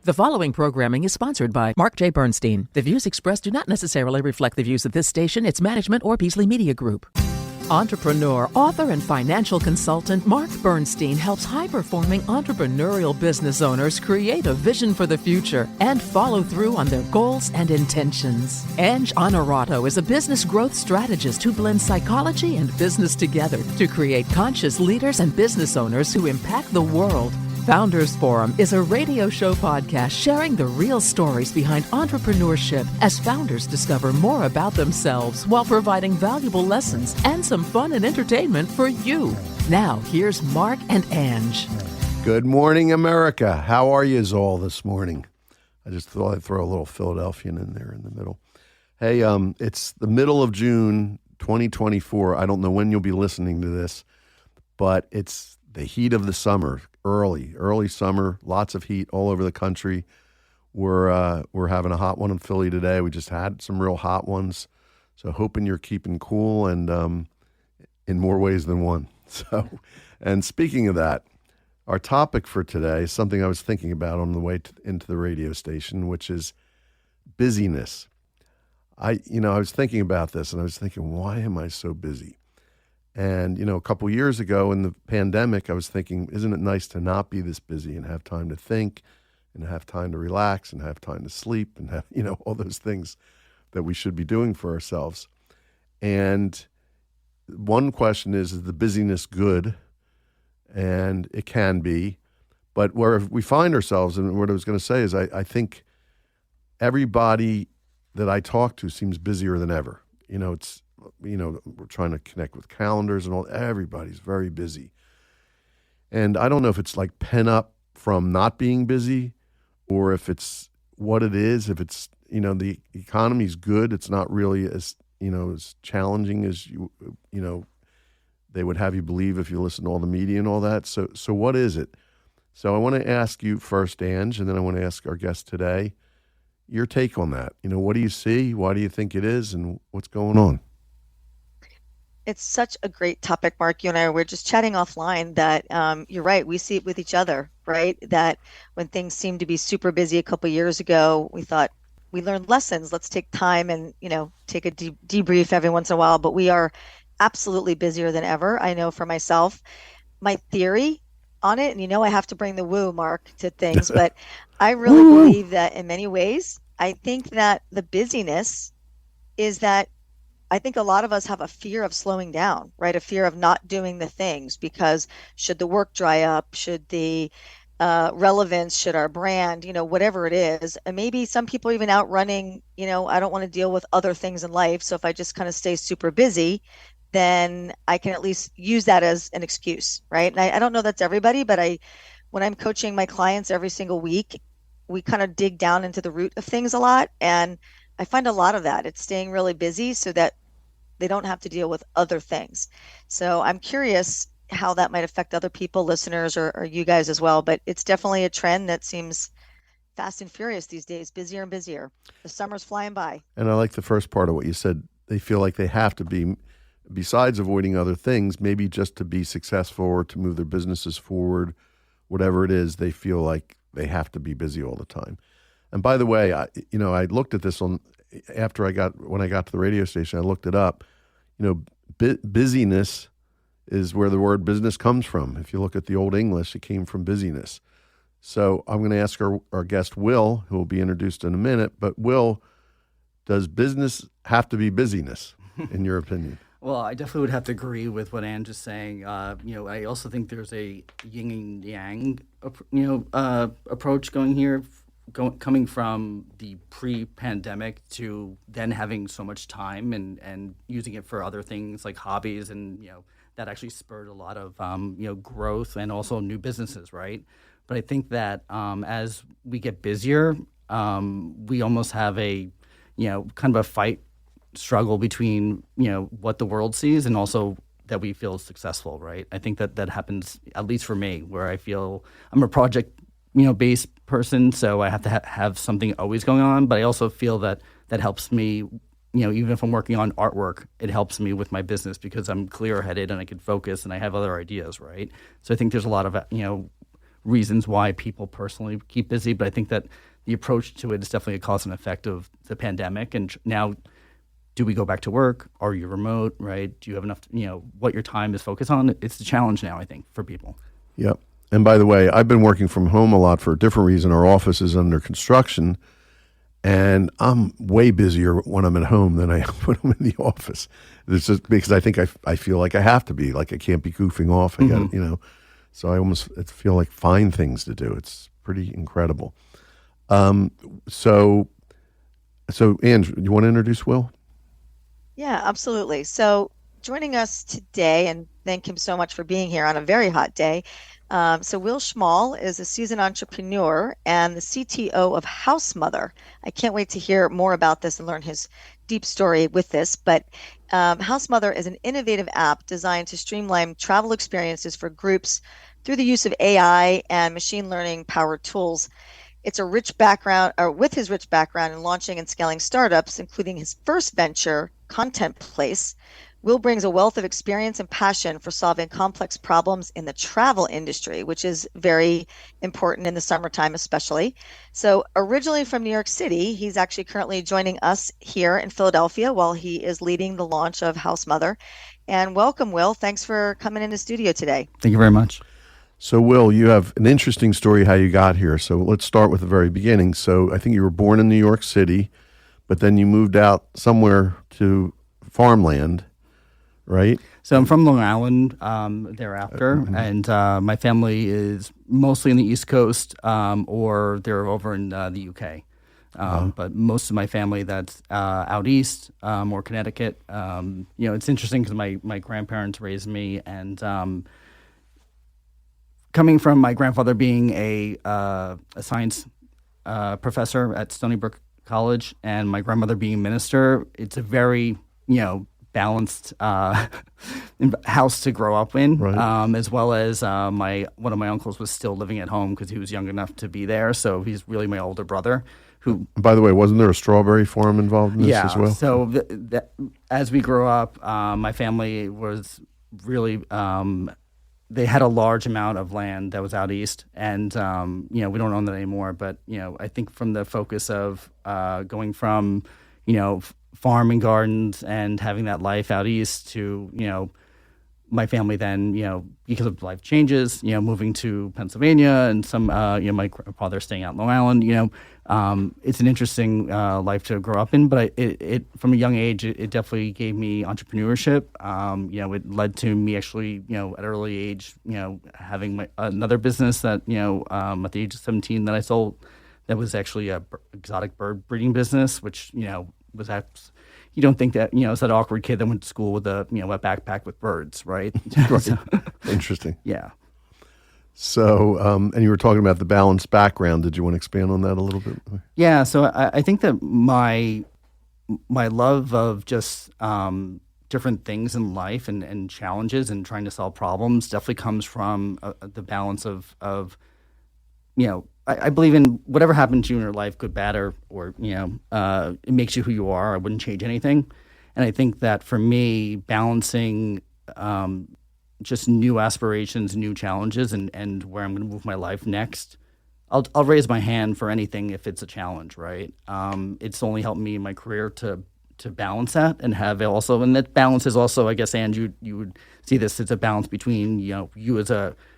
The following programming is sponsored by Mark J. Bernstein. The views expressed do not necessarily reflect the views of this station, its management, or Beasley Media Group. Entrepreneur, author, and financial consultant Mark Bernstein helps high-performing entrepreneurial business owners create a vision for the future and follow through on their goals and intentions. Ange Honorato is a business growth strategist who blends psychology and business together to create conscious leaders and business owners who impact the world. Founders Forum is a radio show podcast sharing the real stories behind entrepreneurship as founders discover more about themselves while providing valuable lessons and some fun and entertainment for you. Now, here's Mark and Ange. Good morning, America. How are you all this morning? I just thought I'd throw a little Philadelphian in there in the middle. Hey, it's the middle of June 2024. I don't know when you'll be listening to this, but it's the heat of the summer. Early summer, lots of heat all over the country. We're having a hot one in Philly today. We just had some real hot ones, so hoping you're keeping cool and in more ways than one. So, and speaking of that, our topic for today is something I was thinking about on the way into the radio station, which is busyness. I was thinking about this, and I was thinking, why am I so busy? And, a couple years ago in the pandemic, I was thinking, isn't it nice to not be this busy and have time to think and have time to relax and have time to sleep and have, all those things that we should be doing for ourselves. And one question is the busyness good? And it can be. But where we find ourselves, and what I was going to say is I think everybody that I talk to seems busier than ever. We're trying to connect with calendars and all. Everybody's very busy. And I don't know if it's like pent up from not being busy or if it's what it is. If it's, the economy's good, it's not really as challenging as they would have you believe if you listen to all the media and all that. So what is it? So I want to ask you first, Ange, and then I want to ask our guest today, your take on that. What do you see? Why do you think it is? And what's going on? It's such a great topic, Mark. You and I were just chatting offline that you're right. We see it with each other, right? That when things seemed to be super busy a couple of years ago, we thought we learned lessons. Let's take time and, take a debrief every once in a while. But we are absolutely busier than ever. I know for myself, my theory on it, and I have to bring the woo, Mark, to things, but I really believe that in many ways, I think that the busyness is that I think a lot of us have a fear of slowing down, right? A fear of not doing the things because should the work dry up, should the relevance, should our brand, whatever it is. And maybe some people are even out running, I don't want to deal with other things in life. So if I just kind of stay super busy, then I can at least use that as an excuse, right? And I don't know that's everybody, but when I'm coaching my clients every single week, we kind of dig down into the root of things a lot. And I find a lot of that. It's staying really busy so that they don't have to deal with other things. So I'm curious how that might affect other people, listeners, or you guys as well. But it's definitely a trend that seems fast and furious these days, busier and busier. The summer's flying by. And I like the first part of what you said. They feel like they have to be, besides avoiding other things, maybe just to be successful or to move their businesses forward, whatever it is, they feel like they have to be busy all the time. And by the way, I looked at this when I got to the radio station, I looked it up. Busyness is where the word business comes from. If you look at the Old English, it came from busyness. So I'm going to ask our guest, Will, who will be introduced in a minute. But Will, does business have to be busyness, in your opinion? Well, I definitely would have to agree with what Ange is saying. I also think there's a yin and yang, approach going here. Coming from the pre-pandemic to then having so much time and using it for other things like hobbies, and that actually spurred a lot of growth and also new businesses, right? But I think that as we get busier, we almost have a kind of a fight struggle between what the world sees and also that we feel successful, right? I think that happens, at least for me, where I feel I'm a project based person, so I have to have something always going on. But I also feel that helps me, even if I'm working on artwork, it helps me with my business because I'm clear-headed and I can focus and I have other ideas, right? So I think there's a lot of, reasons why people personally keep busy, but I think that the approach to it is definitely a cause and effect of the pandemic. And now, do we go back to work? Are you remote, right? Do you have enough, what your time is focused on? It's the challenge now, I think, for people. Yep. And by the way, I've been working from home a lot for a different reason. Our office is under construction, and I'm way busier when I'm at home than I am when I'm in the office. It's just because I think I feel like I have to be, like I can't be goofing off. I got, so I almost feel like find things to do. It's pretty incredible. So Andrew, you want to introduce Will? Yeah, absolutely. So joining us today, and thank him so much for being here on a very hot day. So Will Schmahl is a seasoned entrepreneur and the CTO of Housemother. I can't wait to hear more about this and learn his deep story with this. But Housemother is an innovative app designed to streamline travel experiences for groups through the use of AI and machine learning powered tools. It's a rich background, or with his rich background in launching and scaling startups, including his first venture, Content Place, Will brings a wealth of experience and passion for solving complex problems in the travel industry, which is very important in the summertime especially. So originally from New York City, he's actually currently joining us here in Philadelphia while he is leading the launch of Housemother. And welcome, Will. Thanks for coming into studio today. Thank you very much. So, Will, you have an interesting story how you got here. So let's start with the very beginning. So I think you were born in New York City, but then you moved out somewhere to farmland, right? So I'm from Long Island thereafter, and my family is mostly in the East Coast or they're over in the UK. But most of my family that's out east or Connecticut. It's interesting because my grandparents raised me, and coming from my grandfather being a science professor at Stony Brook College and my grandmother being a minister, it's a very, balanced house to grow up in, right. As well as one of my uncles was still living at home because he was young enough to be there. So he's really my older brother. Who, by the way, wasn't there a strawberry farm involved in this as well? So as we grew up, my family was really they had a large amount of land that was out east, and we don't own that anymore. But I think from the focus of going from farm and gardens and having that life out east to my family then because of life changes moving to Pennsylvania and some my grandfather staying out in Long Island it's an interesting life to grow up in, but it from a young age it definitely gave me entrepreneurship. It led to me actually at an early age having another business that at the age of 17 that I sold, that was actually a exotic bird breeding business, which was you don't think that it's that awkward kid that went to school with a a backpack with birds, right? Right. So, interesting. Yeah. So, and you were talking about the balanced background. Did you want to expand on that a little bit? Yeah. So I think that my love of just different things in life and challenges and trying to solve problems definitely comes from the balance of I believe in whatever happened to you in your life, good, bad, or it makes you who you are. I wouldn't change anything. And I think that for me, balancing just new aspirations, new challenges, and where I'm going to move my life next, I'll raise my hand for anything if it's a challenge, right? It's only helped me in my career to balance that and have it also. And that balance is also, I guess, and you would see this, it's a balance between you as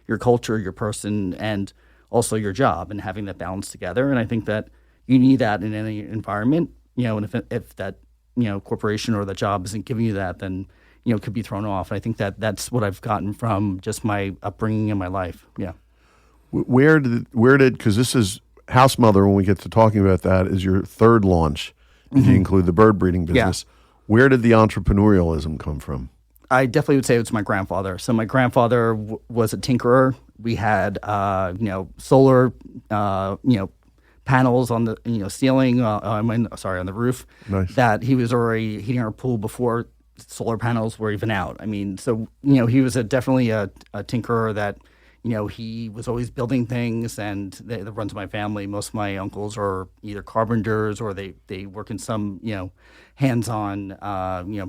your culture, your person, and also your job, and having that balance together. And I think that you need that in any environment, and if that, corporation or the job isn't giving you that, then, it could be thrown off. And I think that that's what I've gotten from just my upbringing in my life. Yeah. Where did, because this is Housemother, when we get to talking about that, is your third launch, if you include the bird breeding business. Yeah. Where did the entrepreneurialism come from? I definitely would say it's my grandfather. So my grandfather was a tinkerer. We had, solar, panels on the, ceiling. On the roof. Nice. That he was already heating our pool before solar panels were even out. I mean, so he was definitely a tinkerer that, he was always building things, and that runs my family. Most of my uncles are either carpenters or they work in some, hands-on,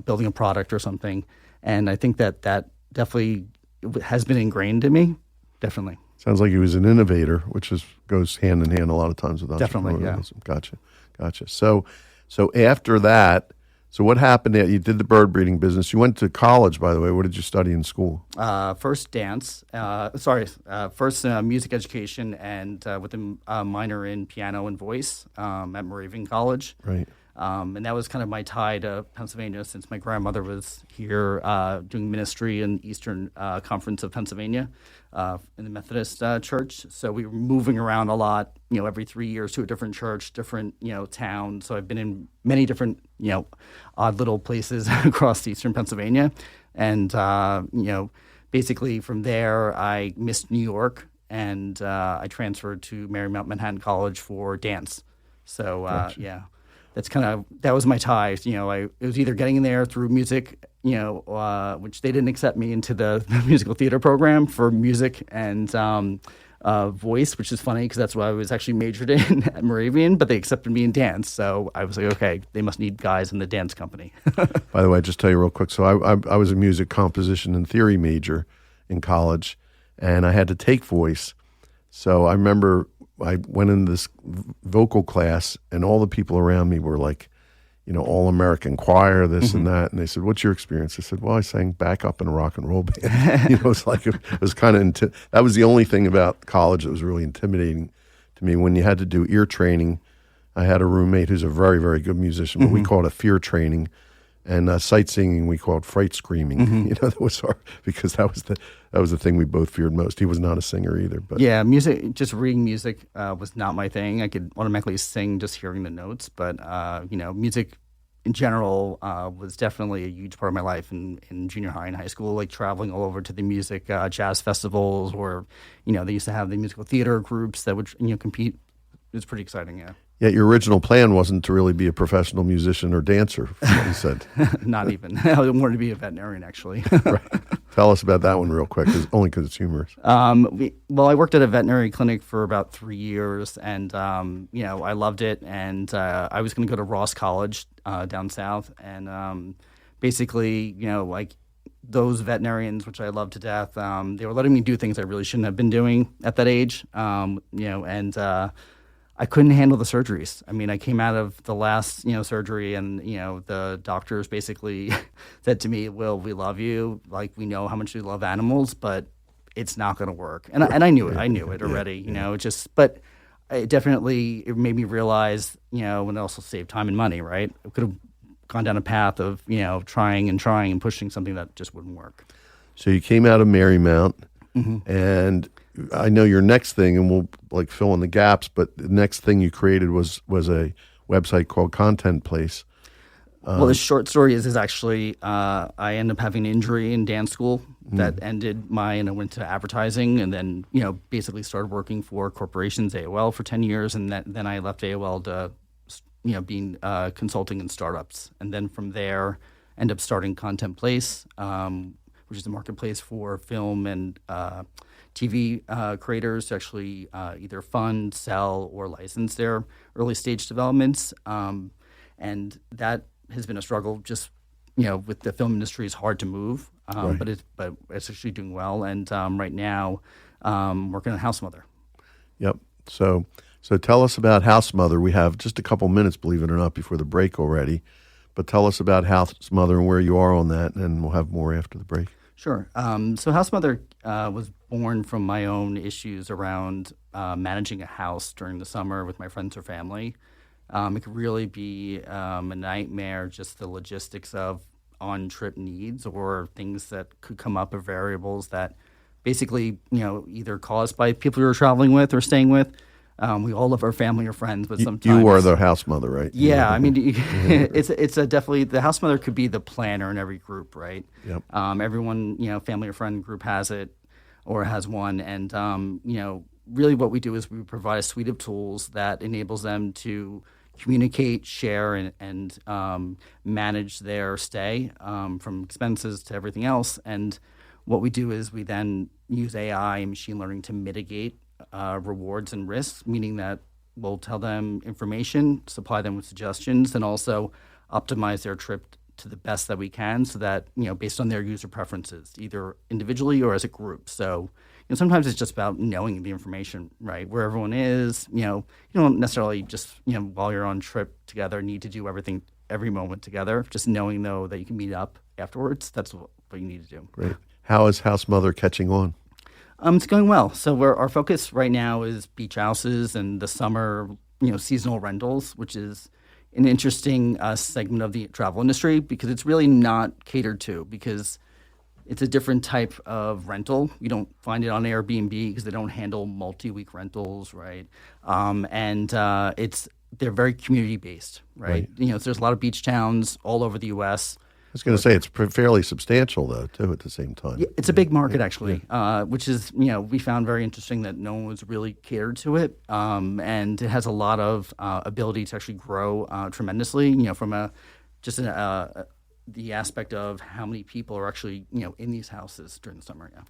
building a product or something. And I think that definitely has been ingrained in me, definitely. Sounds like he was an innovator, which goes hand in hand a lot of times with Definitely, yeah. entrepreneurialism. Gotcha. So after that, so what happened? You did the bird breeding business. You went to college, by the way. What did you study in school? First dance. First music education, and with a minor in piano and voice at Moravian College. Right. And that was kind of my tie to Pennsylvania, since my grandmother was here doing ministry in the Eastern Conference of Pennsylvania in the Methodist Church. So we were moving around a lot, every 3 years to a different church, different, town. So I've been in many different, odd little places across Eastern Pennsylvania. And, basically from there, I missed New York, and I transferred to Marymount Manhattan College for dance. So, Gotcha. that was my tie. It was either getting in there through music, which they didn't accept me into the musical theater program for music and voice, which is funny because that's what I was actually majored in at Moravian, but they accepted me in dance. So I was like, okay, they must need guys in the dance company. By the way, just tell you real quick. So I was a music composition and theory major in college, and I had to take voice. So I remember I went into this vocal class, and all the people around me were like, all American choir, this and that. And they said, "What's your experience?" I said, "Well, I sang backup in a rock and roll band." It's like it was kind of that was the only thing about college that was really intimidating to me. When you had to do ear training, I had a roommate who's a very, very good musician, but we called it fear training. And sight singing we called fright screaming. That was because that was the thing we both feared most. He was not a singer either. But yeah, music, just reading music was not my thing. I could automatically sing just hearing the notes, but music in general was definitely a huge part of my life in junior high and high school, like traveling all over to the music jazz festivals, or they used to have the musical theater groups that would compete. It was pretty exciting, yeah. Yet your original plan wasn't to really be a professional musician or dancer, from what you said. Not even. I wanted to be a veterinarian, actually. Right. Tell us about that one real quick, only because it's humorous. I worked at a veterinary clinic for about 3 years, and I loved it. And I was going to go to Ross College down south, and basically, like those veterinarians, which I love to death, they were letting me do things I really shouldn't have been doing at that age, I couldn't handle the surgeries. I mean, I came out of the last, surgery, and, the doctors basically said to me, "Will, we love you. Like, we know how much you love animals, but it's not going to work." And I knew it. I knew it already, but it made me realize, and it also saved time and money, right? I could have gone down a path of, trying and pushing something that just wouldn't work. So you came out of Marymount, and I know your next thing, and we'll fill in the gaps, but the next thing you created was a website called Content Place. Well, the short story is actually I ended up having an injury in dance school that ended and I went to advertising, and then basically started working for corporations, AOL for 10 years, and then I left AOL to being consulting in startups, and then from there ended up starting Content Place, which is a marketplace for film and TV creators to actually either fund, sell, or license their early stage developments. And that has been a struggle just, with the film industry. It's hard to move, Right. but it's actually doing well. And right now, working on House Mother. Yep. So tell us about House Mother. We have just a couple minutes, believe it or not, before the break already. But tell us about House Mother and where you are on that, and we'll have more after the break. Sure. So House Mother was born from my own issues around managing a house during the summer with my friends or family. It could really be a nightmare, just the logistics of on-trip needs or things that could come up, or variables that basically, either caused by people you're traveling with or staying with. We all love our family or friends, but sometimes You are the house mother, right? Yeah, I mean, it's a definitely, the house mother could be the planner in every group, right? Yep. Everyone, family or friend group has it or has one, and really what we do is we provide a suite of tools that enables them to communicate, share, and manage their stay, from expenses to everything else. And what we do is we then use AI and machine learning to mitigate rewards and risks, meaning that we'll tell them information, supply them with suggestions, and also optimize their trip to the best that we can, so that, based on their user preferences, either individually or as a group. So, sometimes it's just about knowing the information, right? Where everyone is, you don't necessarily just, while you're on trip together, need to do everything every moment together. Just knowing, though, that you can meet up afterwards, that's what you need to do. Great. How is House Mother catching on? It's going well. So our focus right now is beach houses and the summer, seasonal rentals, which is an interesting segment of the travel industry because it's really not catered to because it's a different type of rental. You don't find it on Airbnb because they don't handle multi-week rentals, right? They're very community-based, right? So there's a lot of beach towns all over the U.S. I was going to say it's fairly substantial, though, too, at the same time. Yeah, it's a big market, actually, which is, we found very interesting that no one was really catered to it. And it has a lot of ability to actually grow tremendously, from the aspect of how many people are actually, in these houses during the summer. Yeah.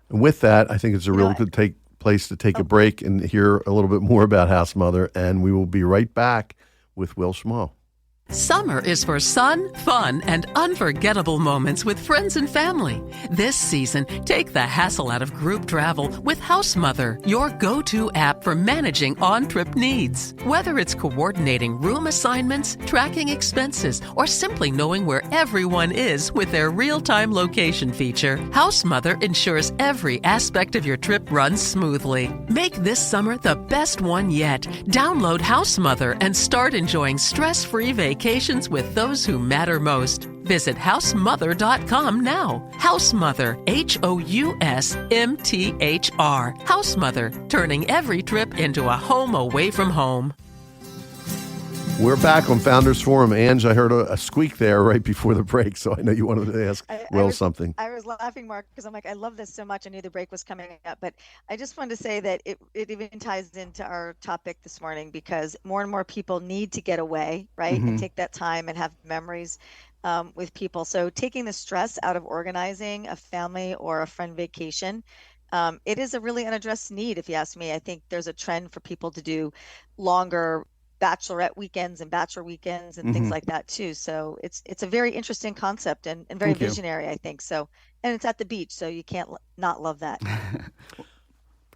And with that, I think it's a real good place to take a break and hear a little bit more about House Mother. And we will be right back with Will Schmahl. Summer is for sun, fun, and unforgettable moments with friends and family. This season, take the hassle out of group travel with House Mother, your go-to app for managing on-trip needs. Whether it's coordinating room assignments, tracking expenses, or simply knowing where everyone is with their real-time location feature, House Mother ensures every aspect of your trip runs smoothly. Make this summer the best one yet. Download House Mother and start enjoying stress-free vacations with those who matter most. Visit housemother.com now. House Mother, HOUSMTHR. House Mother, turning every trip into a home away from home. We're back on Founders Forum. Ange, I heard a squeak there right before the break, so I know you wanted to ask Will something. I was laughing, Mark, because I'm like, I love this so much. I knew the break was coming up, but I just wanted to say that it even ties into our topic this morning because more and more people need to get away, right, and take that time and have memories with people. So taking the stress out of organizing a family or a friend vacation, it is a really unaddressed need, if you ask me. I think there's a trend for people to do longer bachelorette weekends and bachelor weekends and things like that too. So it's a very interesting concept and very visionary, I think. So, and it's at the beach, so you can't not love that.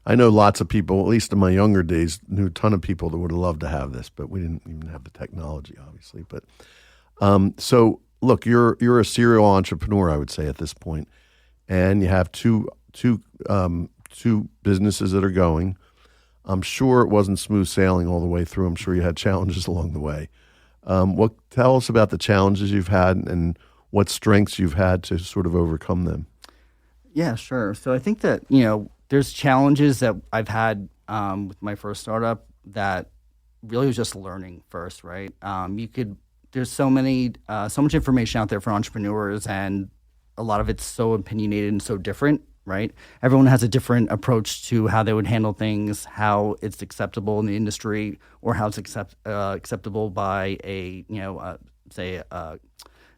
I know lots of people, at least in my younger days, knew a ton of people that would have loved to have this, but we didn't even have the technology, obviously. But so look, you're a serial entrepreneur, I would say, at this point, and you have two businesses that are going. I'm sure it wasn't smooth sailing all the way through. I'm sure you had challenges along the way. Tell us about the challenges you've had and what strengths you've had to sort of overcome them. Yeah, sure. So I think that, there's challenges that I've had with my first startup that really was just learning first, right? There's so much information out there for entrepreneurs, and a lot of it's so opinionated and so different. Right? Everyone has a different approach to how they would handle things, how it's acceptable in the industry, or how it's acceptable by an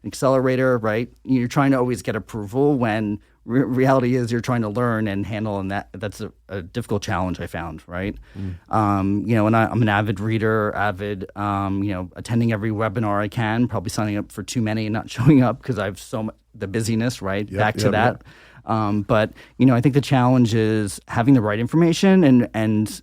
accelerator, right? You're trying to always get approval when reality is you're trying to learn and handle, and that's a difficult challenge I found, right? And I'm an avid reader, attending every webinar I can, probably signing up for too many and not showing up because I have the busyness, right? Back to that. Yep. But I think the challenge is having the right information and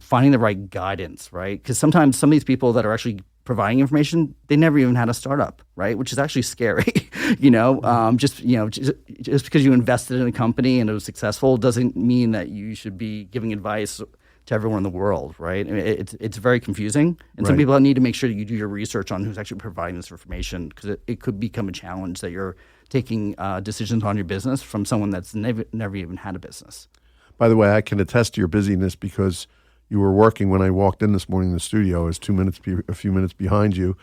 finding the right guidance, right? Because sometimes some of these people that are actually providing information, they never even had a startup, right? Which is actually scary. Just because you invested in a company and it was successful doesn't mean that you should be giving advice to everyone in the world, right? I mean, it's very confusing, and some people need to make sure that you do your research on who's actually providing this information because it could become a challenge that you're taking decisions on your business from someone that's never even had a business. By the way, I can attest to your busyness because you were working when I walked in this morning in the studio. I was a few minutes behind you,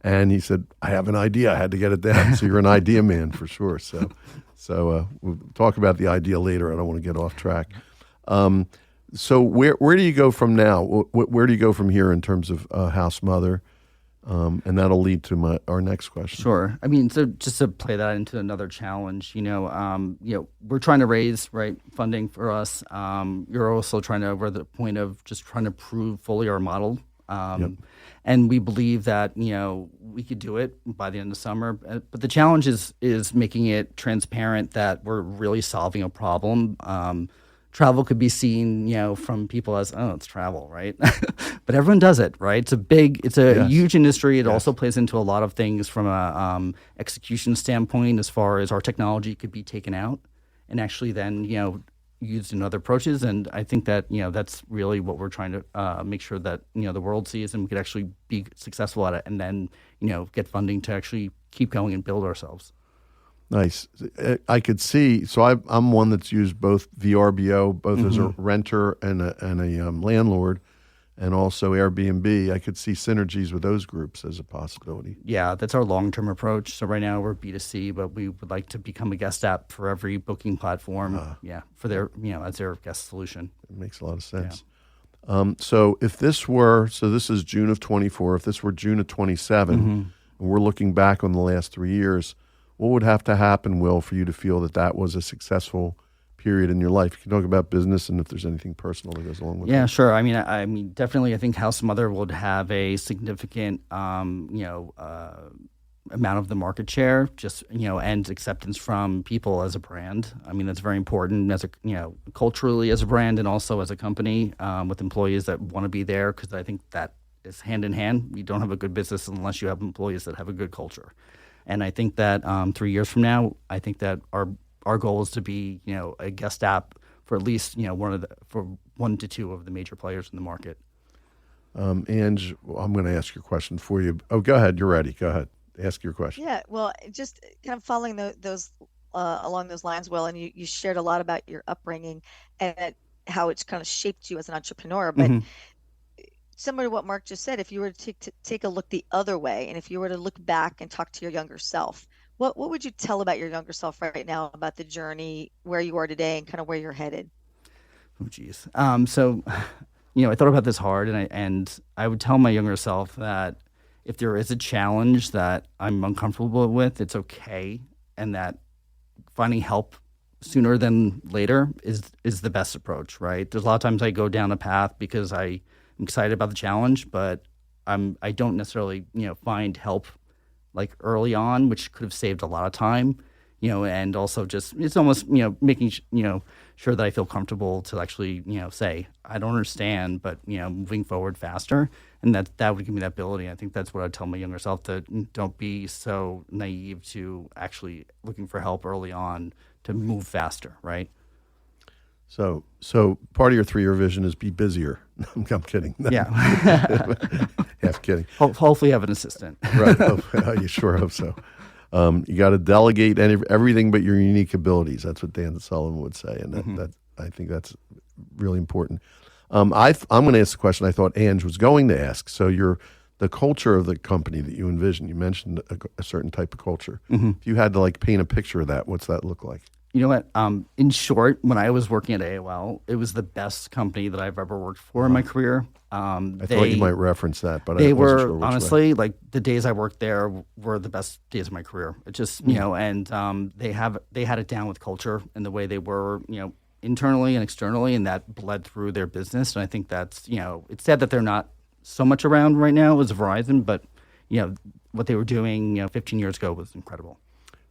and he said, "I have an idea. I had to get it down." So you're an idea man for sure. So we'll talk about the idea later. I don't want to get off track. So where do you go from now? Where do you go from here in terms of House Mother? And that'll lead to our next question. Sure. I mean, so just to play that into another challenge, we're trying to raise funding for us. You're also we're at the point of just trying to prove fully our model. And we believe that, we could do it by the end of summer. But the challenge is making it transparent that we're really solving a problem. travel could be seen, from people as, oh, it's travel, right? But everyone does it, right? It's a Yes. huge industry. It Yes. also plays into a lot of things from a execution standpoint, as far as our technology could be taken out and actually then, used in other approaches. And I think that, that's really what we're trying to make sure that, the world sees, and we could actually be successful at it, and then, get funding to actually keep going and build ourselves. Nice. I could see. So I'm one that's used both VRBO, both as a renter and a landlord, and also Airbnb. I could see synergies with those groups as a possibility. Yeah, that's our long-term approach. So right now we're B2C, but we would like to become a guest app for every booking platform. For their, as their guest solution. It makes a lot of sense. So if this were, this is June of 24, if this were June of 27, and we're looking back on the last 3 years, what would have to happen, Will, for you to feel that was a successful period in your life? You can talk about business and if there's anything personal that goes along with it. Yeah, sure. I mean, definitely, I think House Mother would have a significant, amount of the market share, just, and acceptance from people as a brand. I mean, that's very important as culturally as a brand, and also as a company, with employees that want to be there, because I think that is hand in hand. You don't have a good business unless you have employees that have a good culture. And I think that 3 years from now, I think that our goal is to be, a guest app for at least, for 1 to 2 of the major players in the market. Ange, I'm going to ask your question for you. Oh, go ahead. You're ready. Go ahead. Ask your question. Yeah, well, just kind of following those along those lines, Will, and you shared a lot about your upbringing and how it's kind of shaped you as an entrepreneur. But similar to what Mark just said, if you were to take a look the other way, and if you were to look back and talk to your younger self, what would you tell about your younger self right now, about the journey, where you are today, and kind of where you're headed? Oh, geez. So, I thought about this hard, and I would tell my younger self that if there is a challenge that I'm uncomfortable with, it's okay, and that finding help sooner than later is the best approach, right? There's a lot of times I go down a path because I'm excited about the challenge, but I don't necessarily, find help like early on, which could have saved a lot of time, and also just, it's almost, making, sure that I feel comfortable to actually, say, I don't understand, but, moving forward faster. And that would give me that ability. I think that's what I'd tell my younger self, that don't be so naive to actually looking for help early on to move faster, right? So part of your 3-year vision is be busier. I'm kidding. Yeah. Half kidding. Hopefully have an assistant. Right. You sure hope so. You got to delegate everything but your unique abilities. That's what Dan Sullivan would say. And that I think that's really important. I'm going to ask the question I thought Ange was going to ask. So the culture of the company that you envision, you mentioned a certain type of culture. If you had to paint a picture of that, what's that look like? You know what? In short, when I was working at AOL, it was the best company that I've ever worked for in my career. I thought you might reference that, but they I wasn't sure were which honestly way. the days I worked there were the best days of my career. It just and they had it down with culture and the way they were, internally and externally, and that bled through their business. And I think that's it's sad that they're not so much around right now as Verizon, but what they were doing 15 years ago was incredible.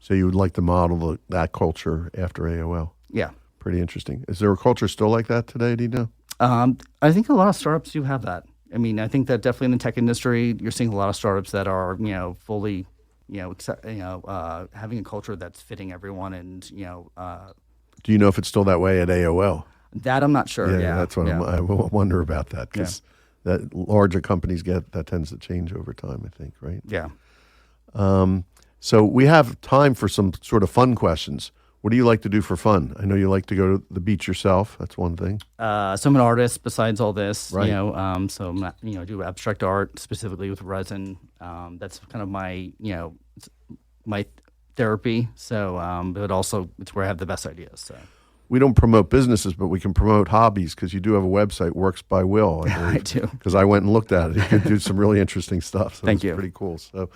So you would like to model that culture after AOL? Yeah. Pretty interesting. Is there a culture still like that today? Do you know? I think a lot of startups do have that. I mean, I think that definitely in the tech industry, you're seeing a lot of startups that are, fully, having a culture that's fitting everyone, and Do you know if it's still that way at AOL? That I'm not sure. Yeah, that's what I wonder about that, because that larger companies that tends to change over time, I think, right? Yeah. So we have time for some sort of fun questions. What do you like to do for fun? I know you like to go to the beach yourself. That's one thing. So I'm an artist besides all this, right. So I do abstract art specifically with resin. That's kind of my, my therapy. So, but also it's where I have the best ideas. So we don't promote businesses, but we can promote hobbies, because you do have a website, Works by Will. I do. Because I went and looked at it. You could do some really interesting stuff. So Thank you. Pretty cool. So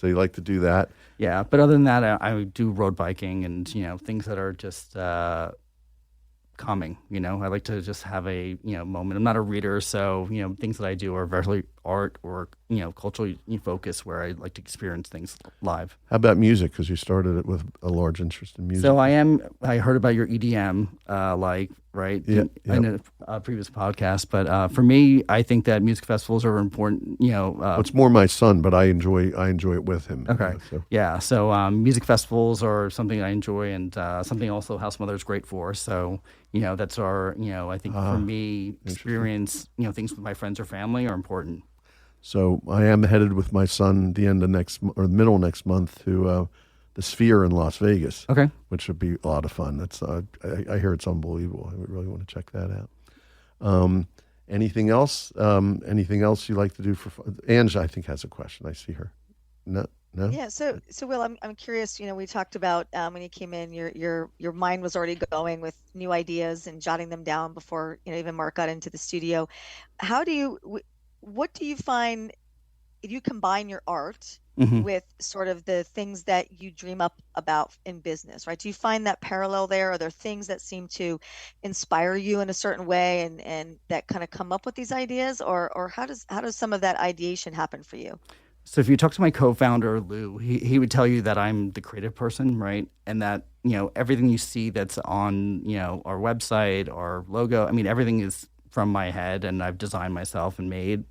you like to do that? Yeah, but other than that, I do road biking and things that are just calming. I like to just have a moment. I'm not a reader, so things that I do are very art or culturally focused, where I like to experience things live. How about music? Because you started it with a large interest in music. So I heard about your EDM, right? Yeah, In a previous podcast. But for me, I think that music festivals are important. It's more my son, but I enjoy it with him. Okay. So. Yeah. So music festivals are something I enjoy, and something also House Mother is great for. So that's our I think for me, experience things with my friends or family are important. So I am headed with my son the end of the middle of next month to the Sphere in Las Vegas. Okay. Which would be a lot of fun. That's I hear it's unbelievable. I would really want to check that out. Anything else? Anything else you like to do for fun? Ange, I think, has a question. I see her. No. Yeah. So Will, I'm curious. We talked about when you came in, your mind was already going with new ideas and jotting them down before even Mark got into the studio. What do you find if you combine your art with sort of the things that you dream up about in business, right? Do you find that parallel there? Are there things that seem to inspire you in a certain way and that kind of come up with these ideas, or how does some of that ideation happen for you? So if you talk to my co-founder, Lou, he would tell you that I'm the creative person, right? And that, everything you see that's on, our website, our logo, I mean, everything is from my head and I've designed myself and made.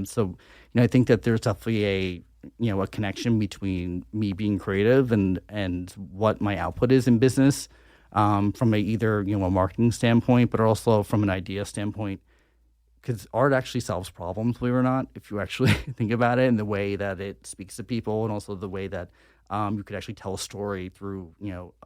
So I think that there's definitely a connection between me being creative and what my output is in business, from either a marketing standpoint, but also from an idea standpoint. Because art actually solves problems, believe it or not, if you actually think about it, and the way that it speaks to people, and also the way that you could actually tell a story through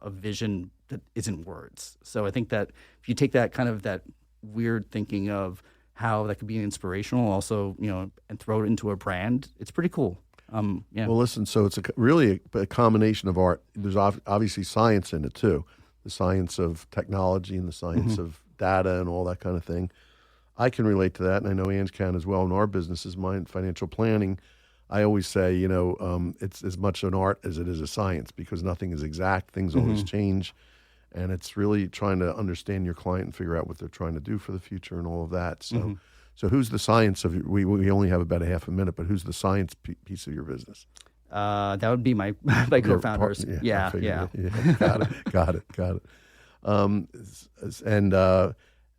a vision that isn't words. So I think that if you take that kind of that weird thinking of how that could be inspirational, also and throw it into a brand, it's pretty cool. Yeah. Well, listen, so it's really a combination of art. There's obviously science in it too, the science of technology and the science of data and all that kind of thing. I can relate to that, and I know Ange can as well. In our businesses, mine, financial planning, I always say, it's as much an art as it is a science, because nothing is exact. Things always change, and it's really trying to understand your client and figure out what they're trying to do for the future and all of that. So. So who's the science of we only have about a half a minute, but who's the science piece of your business? That would be my co-founders. Yeah. Got it. And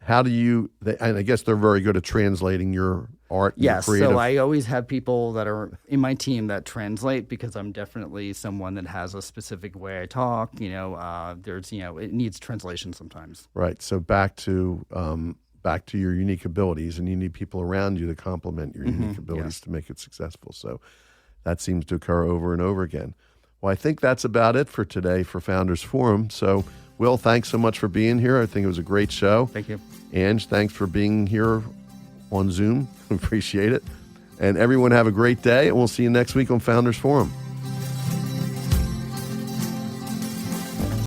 how do you? And I guess they're very good at translating your art. Yes. Creative. So I always have people that are in my team that translate, because I'm definitely someone that has a specific way I talk. There's it needs translation sometimes. Right. So back to your unique abilities, and you need people around you to complement your unique abilities to make it successful. So that seems to occur over and over again. Well, I think that's about it for today for Founders Forum. So, Will, thanks so much for being here. I think it was a great show. Thank you. Ange, thanks for being here on Zoom. Appreciate it. And everyone have a great day, and we'll see you next week on Founders Forum.